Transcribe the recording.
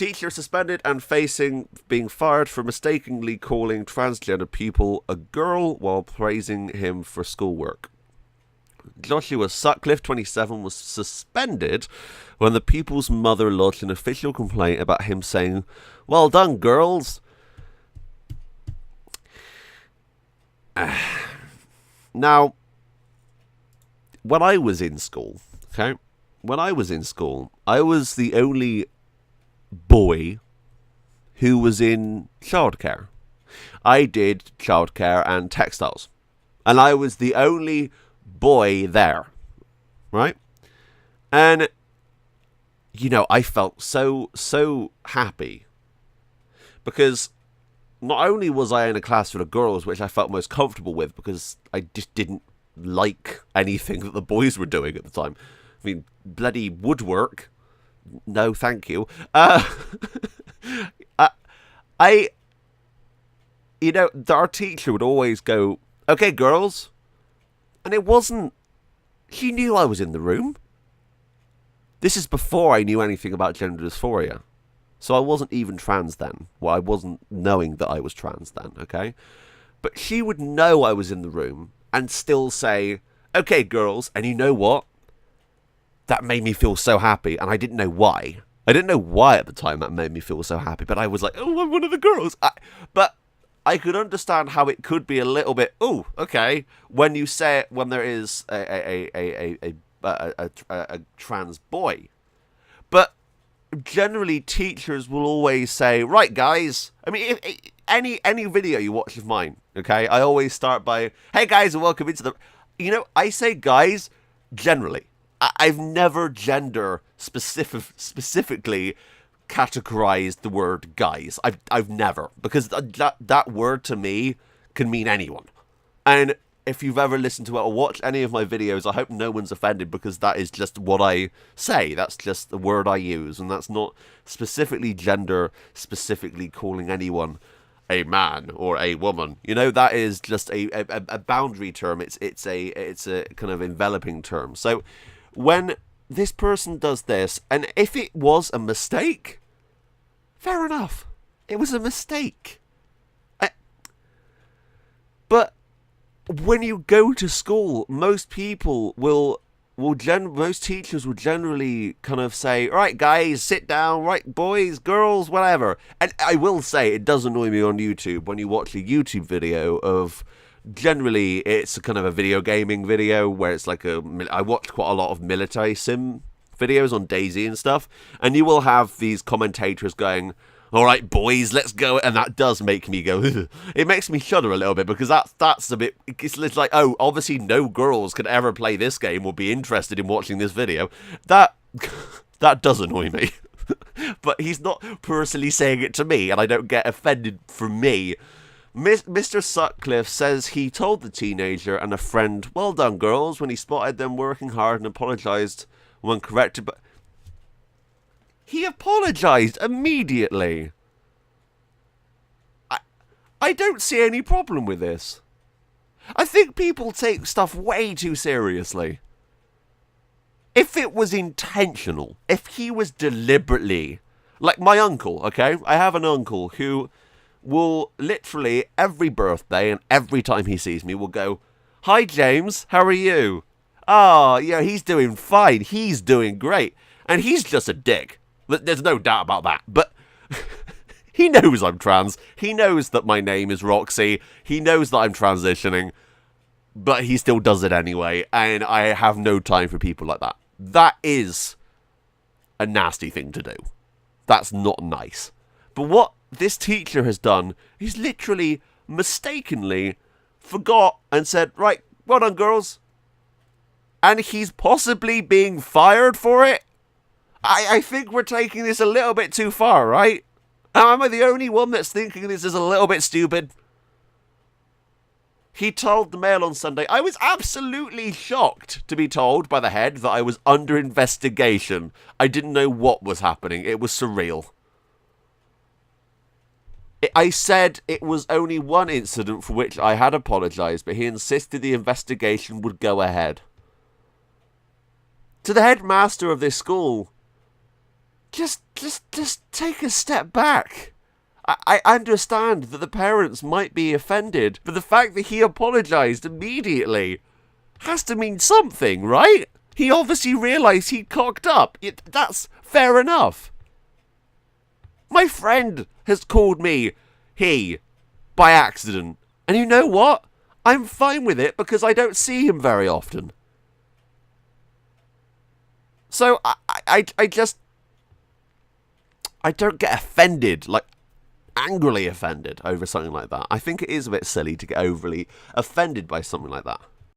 Teacher suspended and facing being fired for mistakenly calling transgender pupil a girl while praising him for schoolwork. Joshua Sutcliffe, 27, was suspended when the pupil's mother lodged an official complaint about him saying, "Well done, girls." Now, when I was in school, I was the only boy who was in childcare. I did childcare and textiles. And I was the only boy there. Right? And, I felt so happy. Because not only was I in a class full of girls, which I felt most comfortable with, because I just didn't like anything that the boys were doing at the time. I mean, bloody woodwork. No, thank you. Our teacher would always go, "Okay, girls." And it wasn't, she knew I was in the room. This is before I knew anything about gender dysphoria. So I wasn't even trans then. Well, I wasn't knowing that I was trans then, okay? But she would know I was in the room and still say, "Okay, girls." And you know what? That made me feel so happy, and I didn't know why. I didn't know why at the time that made me feel so happy, but I was like, "Oh, I'm one of the girls." But I could understand how it could be a little bit, "Oh, okay," when you say it when there is a trans boy. But generally, teachers will always say, "Right, guys." I mean, any video you watch of mine, okay, I always start by, "Hey, guys, and welcome into the..." I say guys generally. I've never gender specifically categorized the word guys. I've never, because that word to me can mean anyone. And if you've ever listened to it or watched any of my videos, I hope no one's offended, because that is just what I say. That's just the word I use, and that's not specifically gender, specifically calling anyone a man or a woman. That is just a boundary term. It's a kind of enveloping term. So when this person does this, and if it was a mistake, fair enough. It was a mistake. But when you go to school, most people most teachers will generally kind of say, "Right, guys, sit down. Right, boys, girls, whatever." And I will say, it does annoy me on YouTube when you watch a YouTube video of, generally it's a kind of a video gaming video where it's like I watched quite a lot of military sim videos on DayZ and stuff, and you will have these commentators going, "All right, boys, let's go," and that does make me go, ugh. It makes me shudder a little bit, because that's a bit, it's like, oh, obviously no girls could ever play this game or be interested in watching this video. That does annoy me. But he's not personally saying it to me, and I don't get offended for me. Mr. Sutcliffe says he told the teenager and a friend, "Well done, girls," when he spotted them working hard, and apologised when corrected, but he apologised immediately. I don't see any problem with this. I think people take stuff way too seriously. If it was intentional, if he was deliberately, like my uncle, okay? I have an uncle who will literally every birthday and every time he sees me will go, "Hi, James, how are you?" "Oh, yeah, he's doing fine. He's doing great." And he's just a dick. There's no doubt about that. But he knows I'm trans. He knows that my name is Roxy. He knows that I'm transitioning. But he still does it anyway. And I have no time for people like that. That is a nasty thing to do. That's not nice. But what this teacher has done is literally mistakenly forgot and said, "Right, well done, girls." And he's possibly being fired for it. I think we're taking this a little bit too far, right? Am I the only one that's thinking this is a little bit stupid? He told the Mail on Sunday, "I was absolutely shocked to be told by the head that I was under investigation. I didn't know what was happening. It was surreal. I said it was only one incident for which I had apologised, but he insisted the investigation would go ahead." To the headmaster of this school, just take a step back. I understand that the parents might be offended, but the fact that he apologised immediately has to mean something, right? He obviously realised he'd cocked up. That's fair enough. My friend has called me he by accident. And you know what? I'm fine with it because I don't see him very often. So I don't get offended, like angrily offended over something like that. I think it is a bit silly to get overly offended by something like that.